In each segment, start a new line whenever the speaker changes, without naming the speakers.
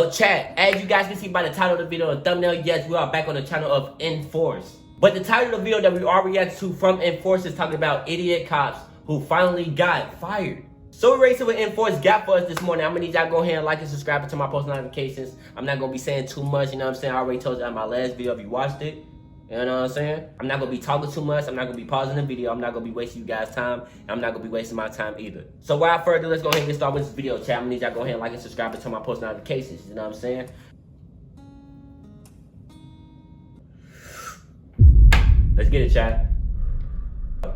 So chat, as you guys can see by the title of the video and thumbnail, yes, we are back on the channel of Enforce. But the title of the video that we are reacting to from Enforce is talking about idiot cops who finally got fired. So we're ready to see what Enforce got for us this morning. I'm gonna need y'all to go ahead and like and subscribe to my post notifications. I'm not gonna be saying too much, you know what I'm saying? I already told you in my last video if you watched it. You know what I'm saying? I'm not gonna be talking too much. I'm not gonna be pausing the video. I'm not gonna be wasting you guys' time. And I'm not gonna be wasting my time either. So without further ado, let's go ahead and get started with this video, chat. I'm gonna need y'all to go ahead and like and subscribe to my post notifications. You know what I'm saying? Let's get it, chat.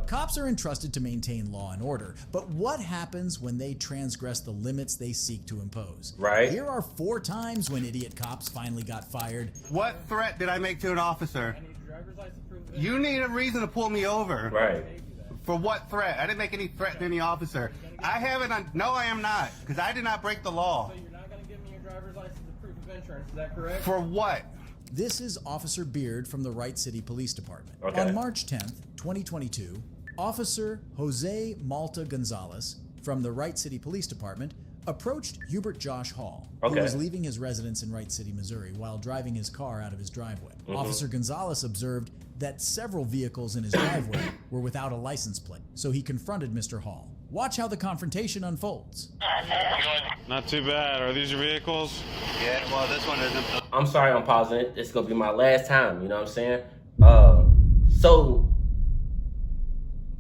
Cops are entrusted to maintain law and order, but what happens when they transgress the limits they seek to impose?
Right.
Here are 4 times when idiot cops finally got fired.
What threat did I make to an officer? You need a reason to pull me over.
Right.
For what threat? I didn't make any threat to any officer. I haven't. No, I am not, because I did not break the law.
So you're not going to give me your driver's license as proof of insurance, is that correct?
For what?
This is Officer Beard from the Wright City Police Department.
Okay.
On March 10th, 2022, Officer Jose Malta Gonzalez from the Wright City Police Department approached Hubert Josh Hall, who was leaving his residence in Wright City, Missouri, while driving his car out of his driveway. Officer Gonzalez observed that several vehicles in his driveway were without a license plate, so he confronted Mr. Hall. Watch how the confrontation unfolds.
Not too bad. Are these your vehicles?
Yeah, well, this one isn't.
I'm sorry I'm pausing it. It's gonna be my last time, you know what I'm saying?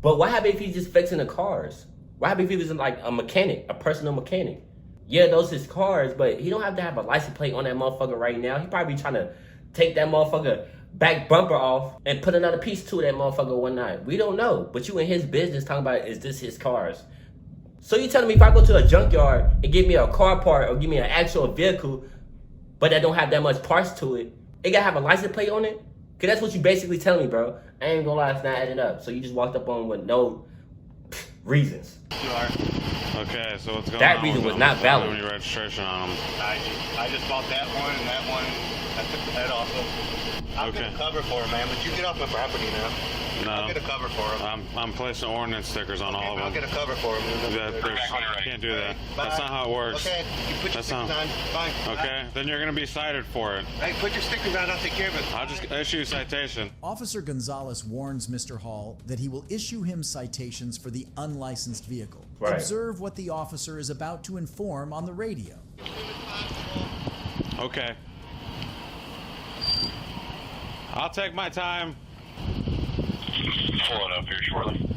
But what happened if he's just fixing the cars? What happened if he was like a mechanic, a personal mechanic? Yeah, those his cars, but he don't have to have a license plate on that motherfucker right now. He probably trying to take that motherfucker back bumper off and put another piece to that motherfucker one night. We don't know, but you in his business talking about is this his cars? So you telling me if I go to a junkyard and give me a car part or give me an actual vehicle, but that don't have that much parts to it, it gotta have a license plate on it? Cause that's what you basically telling me, bro. I ain't gonna lie, it's not adding up. So you just walked up on with no reasons.
You are.
Okay, so what's going on?
That reason was not valid.
Any registration on them?
I just bought that one and that one. I took the head off of. I'll get a cover for it, man. But you get off my property now.
No.
I'll get a cover for him.
I'm placing ordinance stickers on all of them.
I'll get a cover for him.
You can't do that. That's not how it works.
Okay, you put your stickers on. Fine.
Okay, then you're gonna be cited for it.
Hey, put your stickers on. I'll take care of it.
I'll just issue a citation.
Officer Gonzalez warns Mr. Hall that he will issue him citations for the unlicensed vehicle.
Right.
Observe what the officer is about to inform on the radio.
Okay. I'll take my time.
Pulling up here shortly.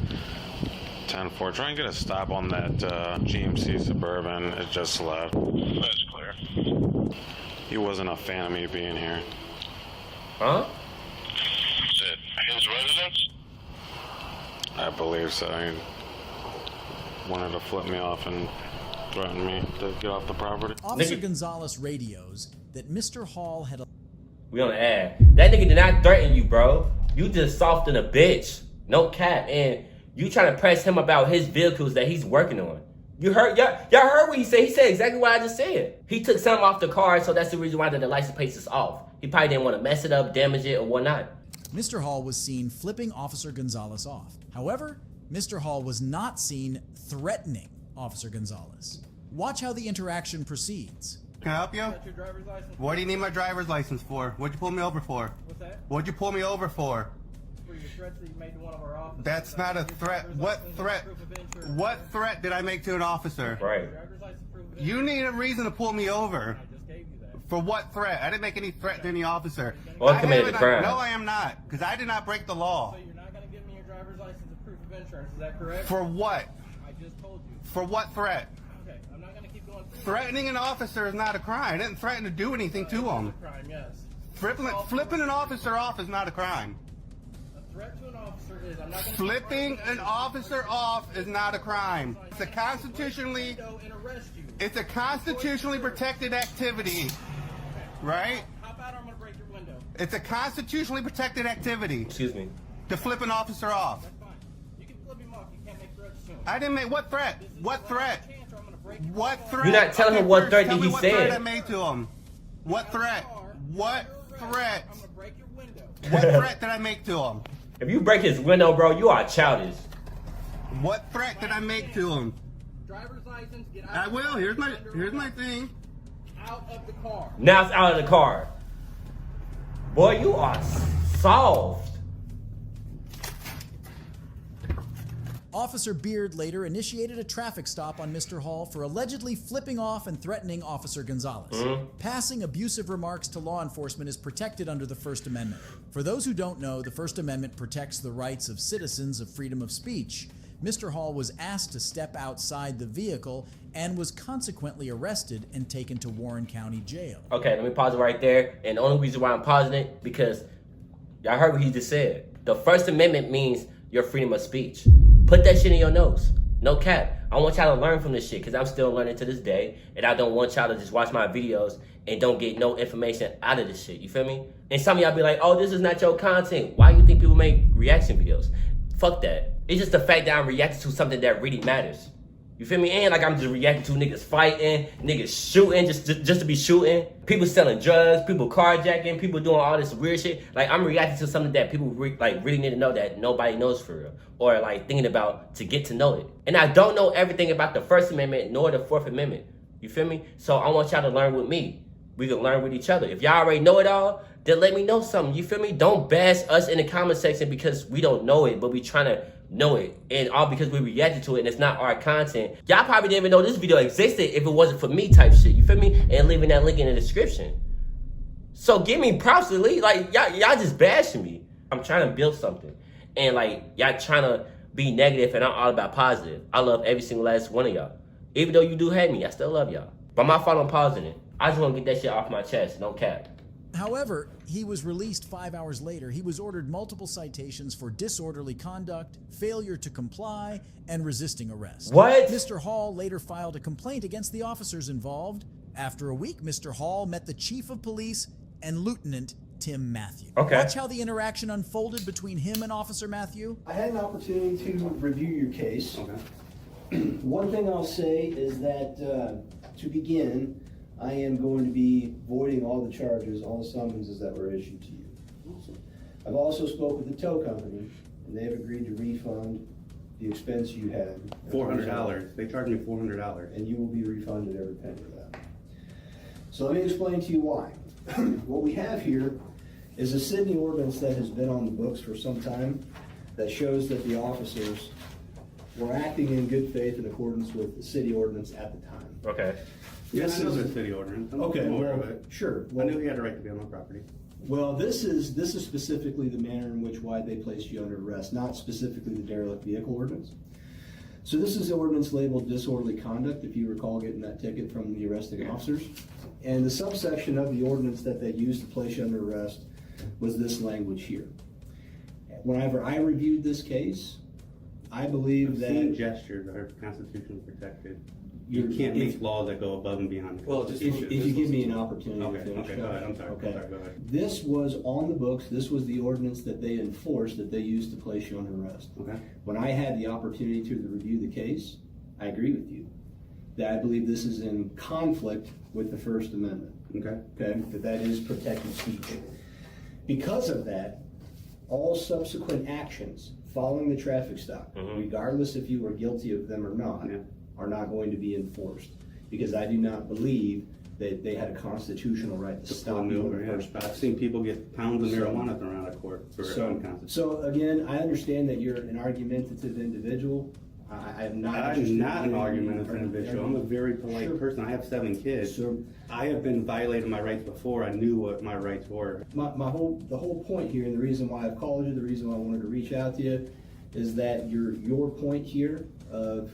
10-4. Try and get a stop on that GMC Suburban. It just left.
That's clear.
He wasn't a fan of me being here.
Huh?
Is it his residence?
I believe so. He wanted to flip me off and threaten me to get off the property.
Officer Gonzalez radios that Mr. Hall had...
We on the ad. That nigga did not threaten you, bro. You just soft in a bitch. No cap. And you trying to press him about his vehicles that he's working on. You heard, y'all heard what he said. He said exactly what I just said. He took something off the car, so that's the reason why the license plate is off. He probably didn't want to mess it up, damage it, or whatnot.
Mr. Hall was seen flipping Officer Gonzalez off. However, Mr. Hall was not seen threatening Officer Gonzalez. Watch how the interaction proceeds.
Can I help you?
Got your driver's license?
What do you need my driver's license for? What'd you pull me over for?
What's that?
What'd you pull me over for?
For your threats that you made to one of our officers.
That's not a threat. What threat? What threat did I make to an officer?
Right.
Driver's license proof of
You need a reason to pull me over.
I just gave you that.
For what threat? I didn't make any threat to any officer.
Or
I
committed a
haven't-
crime.
No, I am not, because I did not break the law.
So you're not going to give me your driver's license as proof of insurance, is that correct?
For what?
I just told you.
For what threat?
Okay, I'm not going to keep going through
Threatening an officer is not a crime. I didn't threaten to do anything to him.
the crime, yes.
Flipping an officer off is not a crime.
A threat to an officer is, I'm not going to
Flipping an officer off is not a crime. It's a constitutionally protected activity. Right?
How about I'm going to break your window?
It's a constitutionally protected activity
Excuse me.
to flip an officer off.
That's fine. You can flip him off, you can't make threats to him.
I didn't make what threat? What threat?
Chance or I'm going to break your
What
window.
threat?
You're not telling him what
first
threat
tell
that
me
he
what
said.
threat I made to him. What threat? What threat?
I'm going to break your window.
What threat did I make to him?
If you break his window, bro, you are childish.
What threat did I make to him?
Driver's license, get out.
I will. Here's my thing.
out of the car.
Now it's out of the car. Boy, you are solved.
Officer Beard later initiated a traffic stop on Mr. Hall for allegedly flipping off and threatening Officer Gonzalez. Passing abusive remarks to law enforcement is protected under the First Amendment. For those who don't know, the First Amendment protects the rights of citizens of freedom of speech. Mr. Hall was asked to step outside the vehicle and was consequently arrested and taken to Warren County Jail.
Okay, let me pause it right there. And the only reason why I'm pausing it, because y'all heard what he just said. The First Amendment means your freedom of speech. Put that shit in your nose. No cap. I want y'all to learn from this shit because I'm still learning to this day. And I don't want y'all to just watch my videos and don't get no information out of this shit. You feel me? And some of y'all be like, oh, this is not your content. Why do you think people make reaction videos? Fuck that. It's just the fact that I'm reacting to something that really matters. You feel me? And like I'm just reacting to niggas fighting, niggas shooting just to be shooting, people selling drugs, people carjacking, people doing all this weird shit. Like I'm reacting to something that people really need to know that nobody knows for real, or like thinking about to get to know it. And I don't know everything about the First Amendment nor the Fourth Amendment. You feel me? So I want y'all to learn with me. We can learn with each other. If y'all already know it all, then let me know something. You feel me? Don't bash us in the comment section because we don't know it, but we trying to know it, and all because we reacted to it and it's not our content. Y'all probably didn't even know this video existed if it wasn't for me type shit, you feel me? And leaving that link in the description. So give me props to leave. Like y'all just bashing me. I'm trying to build something, and like y'all trying to be negative, and I'm all about positive. I love every single last one of y'all. Even though you do hate me, I still love y'all. But my fault I'm pausing it. I just want to get that shit off my chest, no cap.
However, he was released 5 hours later. He was ordered multiple citations for disorderly conduct, failure to comply, and resisting arrest.
What?
Mr. Hall later filed a complaint against the officers involved. After a week, Mr. Hall met the chief of police and Lieutenant Tim Matthew.
Okay.
Watch how the interaction unfolded between him and Officer Matthew.
I had an opportunity to review your case.
Okay.
One thing I'll say is that, to begin, I am going to be voiding all the charges, all the summonses that were issued to you. I've also spoke with the tow company, and they have agreed to refund the expense you had.
$400. They charged me $400.
And you will be refunded every penny of that. So let me explain to you why. What we have here is a Sydney ordinance that has been on the books for some time that shows that the officers were acting in good faith in accordance with the city ordinance at the time.
Okay.
Yes, it was a city ordinance. I'm aware of it.
Sure.
I knew he had a right to be on my property.
Well, this is specifically the manner in which why they placed you under arrest, not specifically the derelict vehicle ordinance. So this is the ordinance labeled disorderly conduct, if you recall getting that ticket from the arresting officers. And the subsection of the ordinance that they used to place you under arrest was this language here. Whenever I reviewed this case, I believe that
gestures are constitutionally protected. You can't make laws that go above and beyond.
Well, if you give me an opportunity to finish.
Okay, go ahead. I'm sorry.
Okay.
I'm sorry, go ahead.
This was on the books. This was the ordinance that they enforced, that they used to place you under arrest.
Okay.
When I had the opportunity to review the case, I agree with you that I believe this is in conflict with the First Amendment.
Okay.
Okay, that is protected speech. Because of that, all subsequent actions following the traffic stop, regardless if you were guilty of them or not, are not going to be enforced, because I do not believe that they had a constitutional right to stop you in the first place.
I've seen people get pounds of marijuana thrown out of court for unconstitutional.
So again, I understand that you're an argumentative individual. I'm not
an argumentative individual. I'm a very polite person. I have 7 kids.
So
I have been violating my rights before I knew what my rights were.
the whole point here, and the reason why I've called you, the reason why I wanted to reach out to you, is that your point here of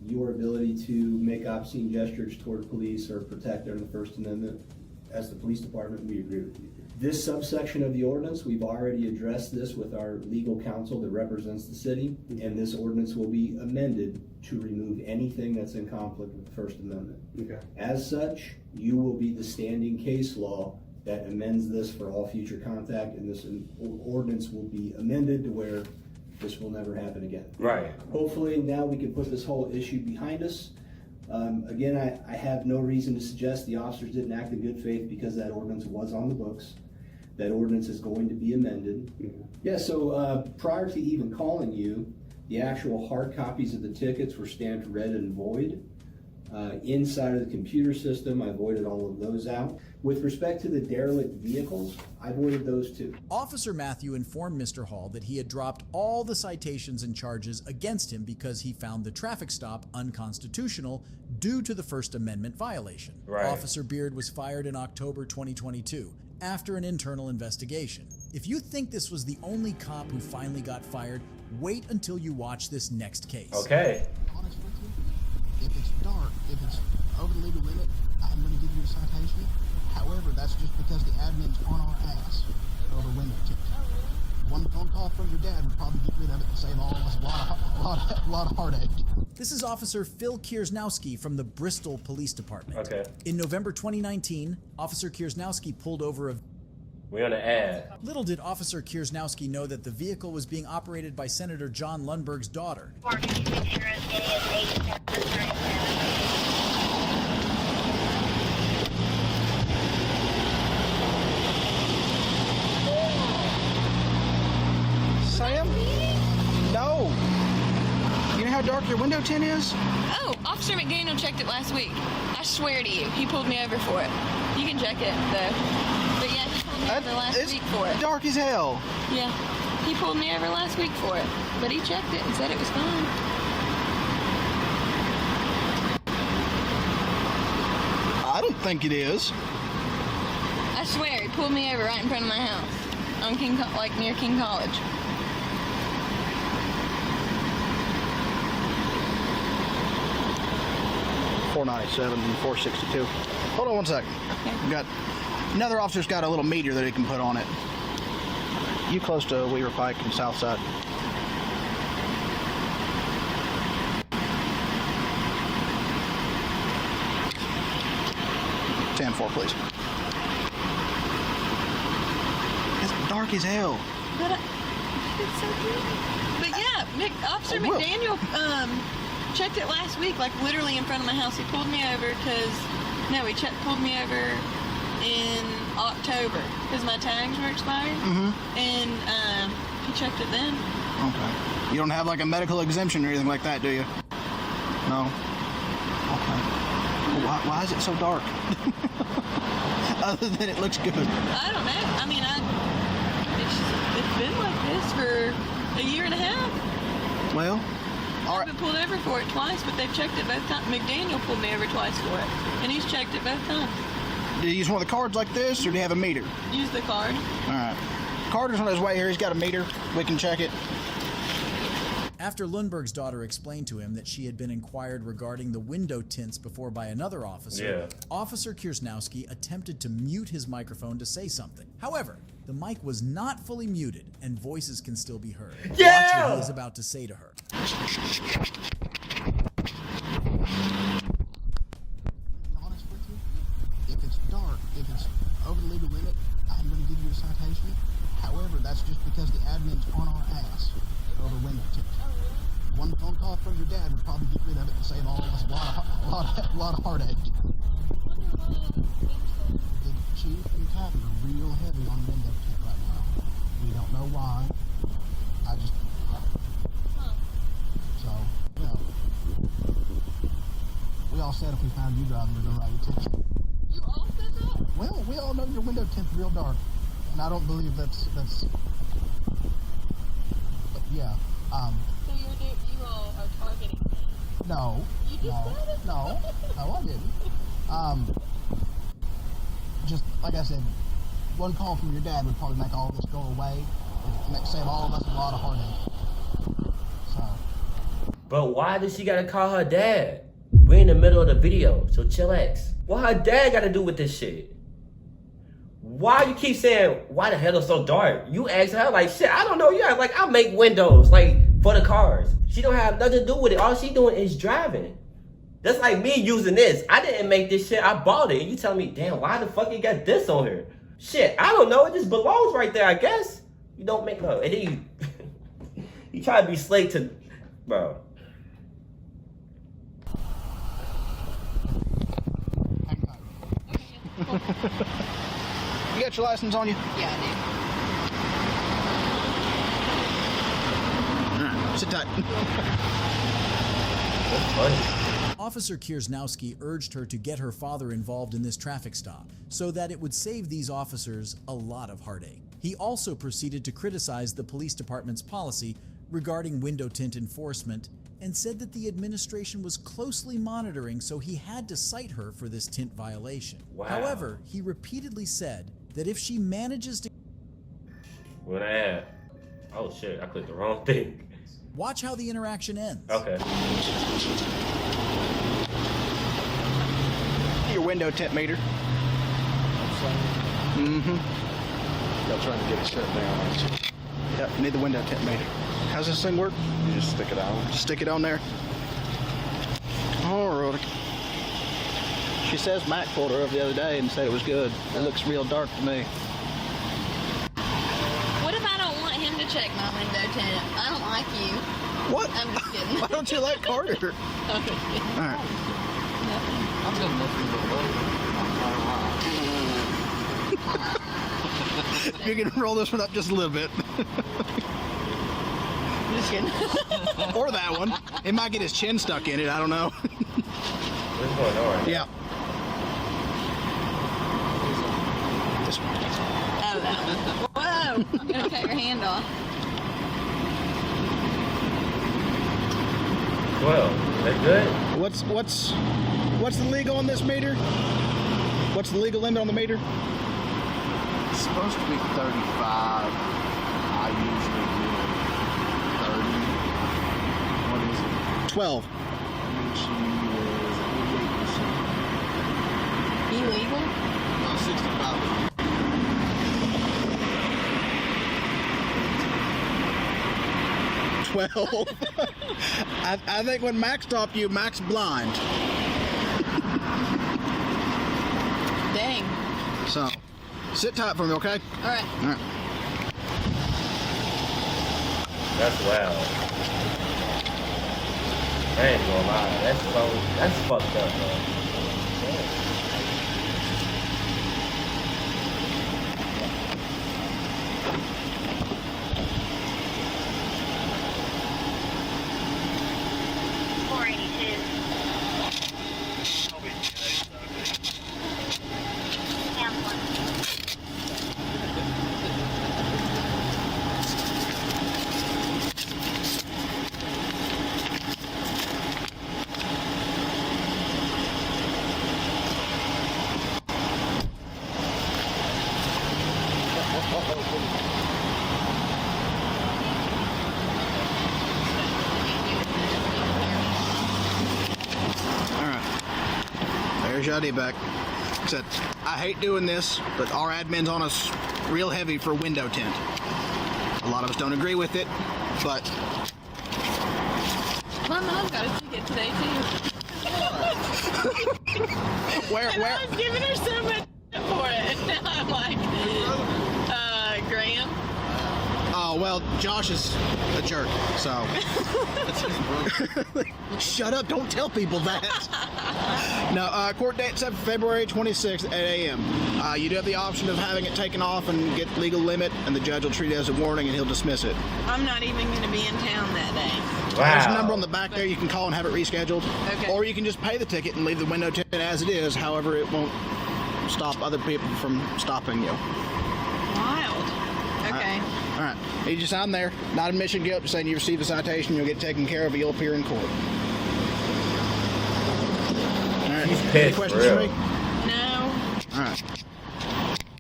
your ability to make obscene gestures toward police or protect under the First Amendment, as the police department, we agree with you. This subsection of the ordinance, we've already addressed this with our legal counsel that represents the city, and this ordinance will be amended to remove anything that's in conflict with the First Amendment.
Okay.
As such, you will be the standing case law that amends this for all future contact, and this ordinance will be amended to where this will never happen again.
Right.
Hopefully now we can put this whole issue behind us. Again, I have no reason to suggest the officers didn't act in good faith because that ordinance was on the books. That ordinance is going to be amended. Yeah, so prior to even calling you, the actual hard copies of the tickets were stamped red and void. Inside of the computer system, I voided all of those out. With respect to the derelict vehicles, I voided those too.
Officer Matthew informed Mr. Hall that he had dropped all the citations and charges against him because he found the traffic stop unconstitutional due to the First Amendment violation.
Right.
Officer Beard was fired in October 2022 after an internal investigation. If you think this was the only cop who finally got fired, wait until you watch this next case.
Okay.
Honest with you, if it's dark, if it's over the legal limit, I'm going to give you a citation. However, that's just because the admin's on our ass over window tint. One phone call from your dad would probably get rid of it and save all of us a lot of heartache.
This is Officer Phil Kiersnowski from the Bristol Police Department.
Okay.
In November 2019, Officer Kiersnowski pulled over a...
We're on the ad.
Little did Officer Kiersnowski know that the vehicle was being operated by Senator John Lundberg's daughter.
Sam? No. You know how dark your window tint is?
Oh, Officer McDaniel checked it last week. I swear to you, he pulled me over for it. You can check it, though. But yeah, he pulled me over last week for it.
Dark as hell.
Yeah, he pulled me over last week for it. But he checked it and said it was fine.
I don't think it is.
I swear, he pulled me over right in front of my house. On near King College.
.497 and 462. Hold on one second.
Okay.
We got another officer's got a little meter that he can put on it. You close to Weaver Pike and South Side. .10-4, please. It's dark as hell.
But it's so good. But yeah, Officer McDaniel checked it last week, like literally in front of my house. He pulled me over pulled me over in October because my tags were expired.
Mm-hmm.
And he checked it then.
Okay. You don't have like a medical exemption or anything like that, do you? No. Okay. Well, why is it so dark? Other than it looks good.
I don't know. I mean, it's been like this for a year and a half.
Well, all
I've
right.
been pulled over for it twice, but they've checked it both times. McDaniel pulled me over twice for it, and he's checked it both times.
Do you use one of the cards like this, or do you have a meter?
Use the card.
All right. Carter's on his way here. He's got a meter. We can check it.
After Lundberg's daughter explained to him that she had been inquired regarding the window tints before by another officer, Officer Kiersnowski attempted to mute his microphone to say something. However, the mic was not fully muted, and voices can still be heard.
Yeah!
Watch what he is about to say to her.
Honest with you, if it's dark, if it's over the legal limit, I'm going to give you a citation. However, that's just because the admin's on our ass over window tint. One phone call from your dad would probably get rid of it and save all of us a lot of heartache. The chief and captain are real heavy on window tint right now. We don't know why. So, you know, we all said if we found you driving, we're going to write you a ticket.
You all said that?
Well, we all know your window tint's real dark, and I don't believe that's. But yeah.
So you all are targeting me?
No.
You just said it?
No, I didn't. Just like I said, one call from your dad would probably make all this go away. Save all of us a lot of heartache. So.
But why does she gotta call her dad? We're in the middle of the video, so chillax. What her dad gotta do with this shit? Why you keep saying, why the hell is so dark? You ask her like, shit, I don't know. You act like I make windows, like, for the cars. She don't have nothing to do with it. All she doing is driving. That's like me using this. I didn't make this shit, I bought it. And you tell me, damn, why the fuck you got this on here? Shit, I don't know. It just belongs right there, I guess. You don't make no. And then you try to be slick to, bro.
You got your license on you?
Yeah, I do.
Sit tight.
That's funny.
Officer Kiersnowski urged her to get her father involved in this traffic stop so that it would save these officers a lot of heartache. He also proceeded to criticize the police department's policy regarding window tint enforcement and said that the administration was closely monitoring, so he had to cite her for this tint violation.
Wow.
However, he repeatedly said that if she manages to...
When I had... Oh shit, I clicked the wrong thing.
Watch how the interaction ends.
Okay.
Your window tint meter. Mm-hmm.
Y'all trying to get it shut down, aren't you?
Yep, need the window tint meter. How's this thing work?
You just stick it on.
Just stick it on there. Alrighty. She says Mac pulled her over the other day and said it was good. It looks real dark to me.
What if I don't want him to check my window tint? I don't like you.
What?
I'm just kidding.
Why don't you like Carter?
I'm just kidding.
Alright.
I've done nothing but
You can roll this one up just a little bit.
Just kidding.
Or that one. It might get his chin stuck in it, I don't know.
What's going on right now?
Yeah. This one.
Oh, that one. Whoa! I'm gonna cut your hand off.
12. That good?
What's the legal on this meter? What's the legal limit on the meter?
It's supposed to be 35. I usually do 30. What is it?
12.
She is 88%.
Illegal?
No, 65.
12. I think when Max stopped you, Max blind.
Dang.
So, sit tight for me, okay?
All right.
All right.
That's wild. I ain't gonna lie. That's fucked up, bro.
There's your ID back. Said, I hate doing this, but our admin's on us real heavy for window tint. A lot of us don't agree with it, but...
My mom got a ticket today, too.
Where?
I was giving her so much for it. Now I'm like, Graham.
Oh, well, Josh is a jerk, so... Shut up, don't tell people that. No, court date set for February 26th at 8 a.m. You do have the option of having it taken off and get legal limit, and the judge will treat it as a warning and he'll dismiss it.
I'm not even going to be in town that day.
Wow.
There's a number on the back there you can call and have it rescheduled.
Okay.
Or you can just pay the ticket and leave the window tint as it is. However, it won't stop other people from stopping you.
Wild. Okay.
All right. You just sign there. Not admission guilt, just saying you received a citation, you'll get taken care of, you'll appear in court. All right.
He's
Any
pissed,
questions
for
for
real.
me?
No.
All right.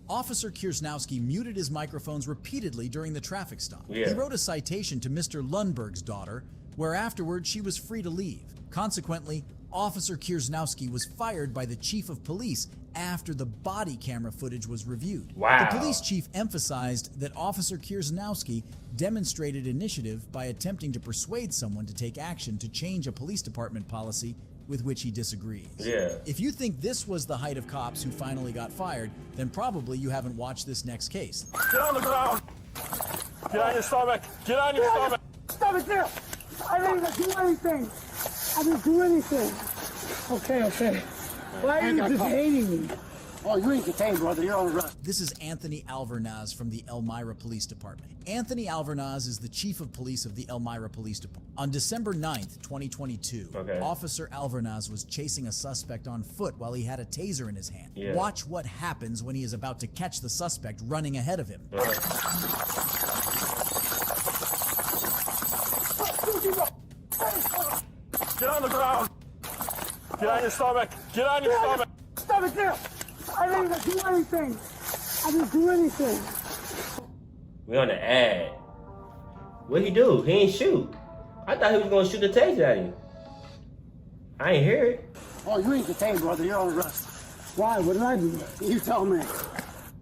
Officer Kiersnowski muted his microphones repeatedly during the traffic stop.
Yeah.
He wrote a citation to Mr. Lundberg's daughter, where afterwards she was free to leave. Consequently, Officer Kiersnowski was fired by the chief of police after the body camera footage was reviewed.
Wow.
The police chief emphasized that Officer Kiersnowski demonstrated initiative by attempting to persuade someone to take action to change a police department policy with which he disagrees.
Yeah.
If you think this was the height of cops who finally got fired, then probably you haven't watched this next case.
Get on the ground. Get on your stomach. Get on your stomach.
Stomach there. I didn't even do anything. I didn't do anything. Okay. Why are you just hating me? Oh, you ain't detained, brother. You're on arrest.
This is Anthony Alvernaz from the Elmira Police Department. Anthony Alvernaz is the chief of police of the Elmira Police Department. On December 9th, 2022, Officer Alvernaz was chasing a suspect on foot while he had a taser in his hand. Watch what happens when he is about to catch the suspect running ahead of him.
Get on the ground. Get on your stomach. Get on your stomach.
Stomach there. I didn't even do anything. I didn't do anything.
We on the ad. What'd he do? He ain't shoot. I thought he was gonna shoot the taser at you. I ain't hear it.
Oh, you ain't detained, brother. You're on arrest. Why? What did I do? You tell me.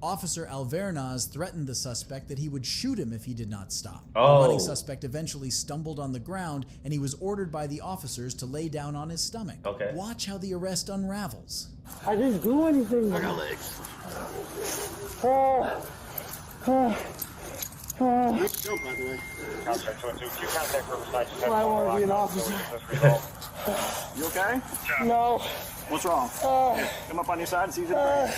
Officer Alvernaz threatened the suspect that he would shoot him if he did not stop.
Oh.
The running suspect eventually stumbled on the ground, and he was ordered by the officers to lay down on his stomach. Watch how the arrest unravels.
I didn't do anything.
I got legs.
Jump, by the way.
I want to be an officer.
You okay?
No.
What's wrong? Come up on your side. It's easy to breathe.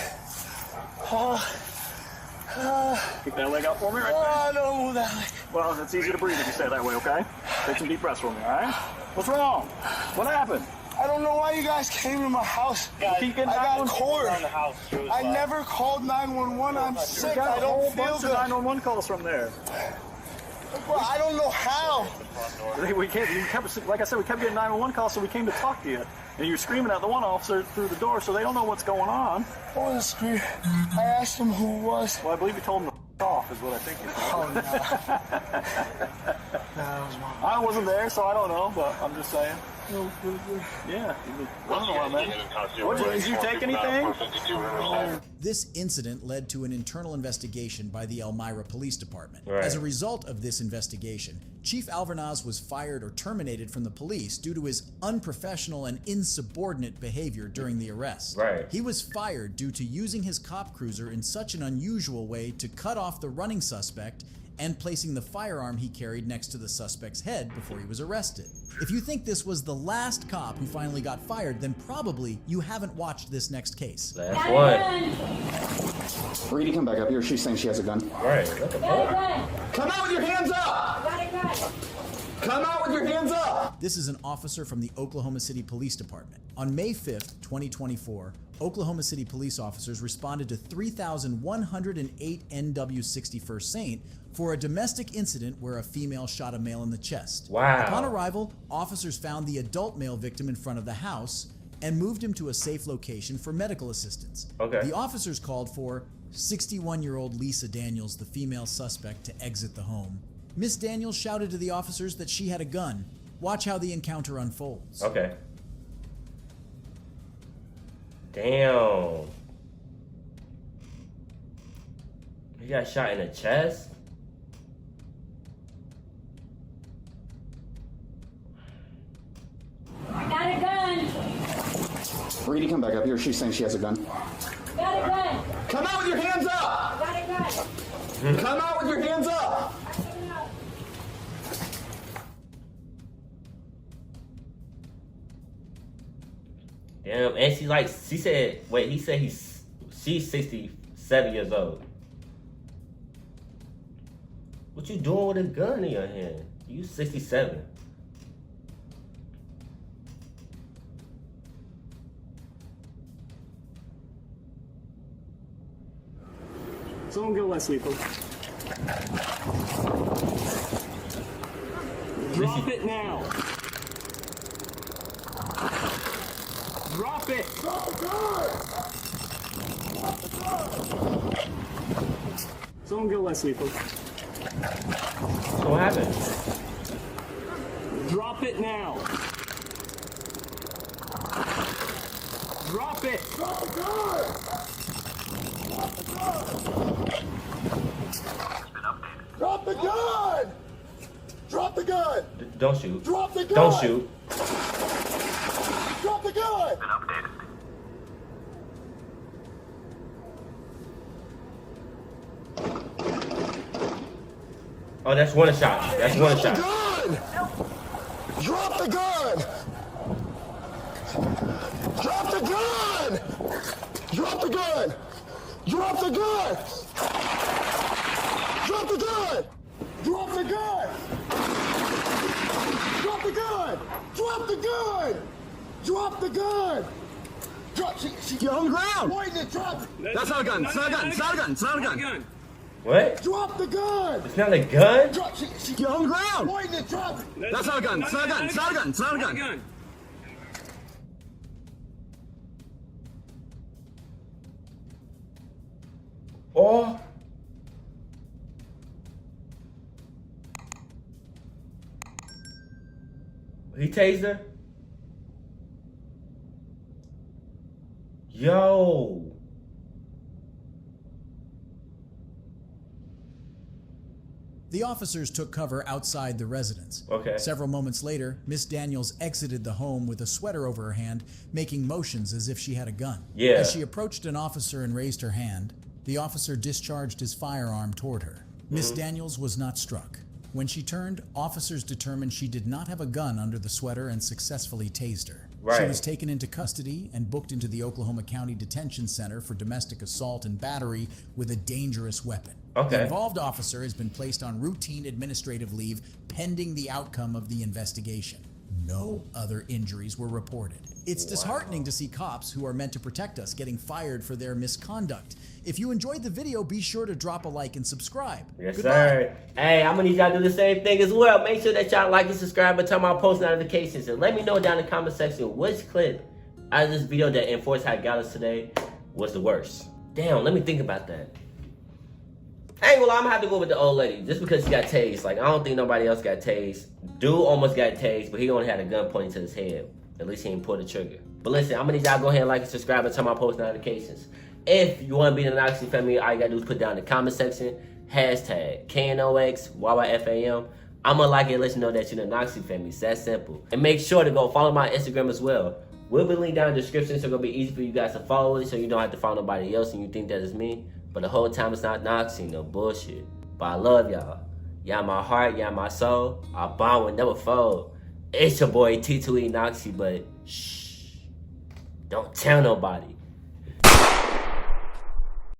Keep that leg out for me, right there.
Don't move that leg.
Well, it's easy to breathe if you stay that way, okay? Take some deep breaths for me, all right? What's wrong? What happened?
I don't know why you guys came to my house. I got cord. I never called 911. I'm sick. I don't feel good.
911 calls from there.
Well, I don't know how.
Like I said, we kept getting 911 calls, so we came to talk to you. And you were screaming at the one officer through the door, so they don't know what's going on.
I wasn't screaming. I asked him who it was.
Well, I believe you told him to off, is what I think you told him.
That was mine.
I wasn't there, so I don't know, but I'm just saying. Yeah. I don't know, man. Did you take anything?
This incident led to an internal investigation by the Elmira Police Department. As a result of this investigation, Chief Alvernaz was fired or terminated from the police due to his unprofessional and insubordinate behavior during the arrest. He was fired due to using his cop cruiser in such an unusual way to cut off the running suspect and placing the firearm he carried next to the suspect's head before he was arrested. If you think this was the last cop who finally got fired, then probably you haven't watched this next case.
Last one.
Reedy, come back up here. She's saying she has a gun.
Right, what the fuck?
Come out with your hands up! Come out with your hands up!
This is an officer from the Oklahoma City Police Department. On May 5th, 2024, Oklahoma City police officers responded to 3,108 NW 61st Saint for a domestic incident where a female shot a male in the chest. Upon arrival, officers found the adult male victim in front of the house and moved him to a safe location for medical assistance. The officers called for 61-year-old Lisa Daniels, the female suspect, to exit the home. Miss Daniels shouted to the officers that she had a gun. Watch how the encounter unfolds.
Damn. He got shot in the chest?
I got a gun.
Reedy, come back up here. She's saying she has a gun.
Got a gun.
Come out with your hands up!
Got a gun.
Come out with your hands up!
Damn, and she said she's 67 years old. What you doing with a gun in your hand? You 67.
Someone get Leslie, please. Drop it now. Drop it.
Drop the gun. Drop the gun.
Someone get Leslie, please.
What happened?
Drop it now. Drop it.
Drop the gun. Drop the gun. Drop the gun. Drop the gun.
Don't shoot.
Drop the gun.
Don't shoot.
Drop the gun.
Oh, that's one shot. That's one shot.
Drop the gun. Drop the gun. Drop the gun! Drop the gun! Drop the gun! Drop the gun! Drop the gun! Drop the gun! Drop the gun! Drop! Get on the ground! Pointing it, drop!
That's not a gun. It's not a gun. It's not a gun. It's not a gun.
What?
Drop the gun!
It's not a gun?
Drop! Get on the ground! Pointing it, drop!
That's not a gun. It's not a gun. It's not a gun. It's not a gun.
Oh. He tased her? Yo.
The officers took cover outside the residence.
Okay.
Several moments later, Miss Daniels exited the home with a sweater over her hand, making motions as if she had a gun.
Yeah.
As she approached an officer and raised her hand, the officer discharged his firearm toward her. Miss Daniels was not struck. When she turned, officers determined she did not have a gun under the sweater and successfully tased her.
Right.
She was taken into custody and booked into the Oklahoma County Detention Center for domestic assault and battery with a dangerous weapon.
Okay.
The involved officer has been placed on routine administrative leave pending the outcome of the investigation. No other injuries were reported. It's disheartening to see cops who are meant to protect us getting fired for their misconduct. If you enjoyed the video, be sure to drop a like and subscribe.
Yes,
Goodbye.
sir. Hey, I'm gonna need y'all to do the same thing as well. Make sure that y'all like and subscribe and turn on post notifications. And let me know down in the comment section which clip out of this video that enforced how it got us today was the worst. Damn, let me think about that. I ain't gonna lie, I'm gonna have to go with the old lady just because she got tased. Like, I don't think nobody else got tased. Dude almost got tased, but he only had a gun pointing to his head. At least he ain't pulled the trigger. But listen, I'm gonna need y'all go ahead and like and subscribe and turn on post notifications. If you want to be in the Noxie family, all you gotta do is put down in the comment section, hashtag KNOXYYFAM. I'm gonna like it and let you know that you're in the Noxie family. It's that simple. And make sure to go follow my Instagram as well. We'll be linked down in the description, so it's gonna be easy for you guys to follow it, so you don't have to follow nobody else and you think that it's me. But the whole time it's not Noxie, no bullshit. But I love y'all. Y'all my heart, y'all my soul. Our bond will never fold. It's your boy T2E Noxie, but shh, don't tell nobody.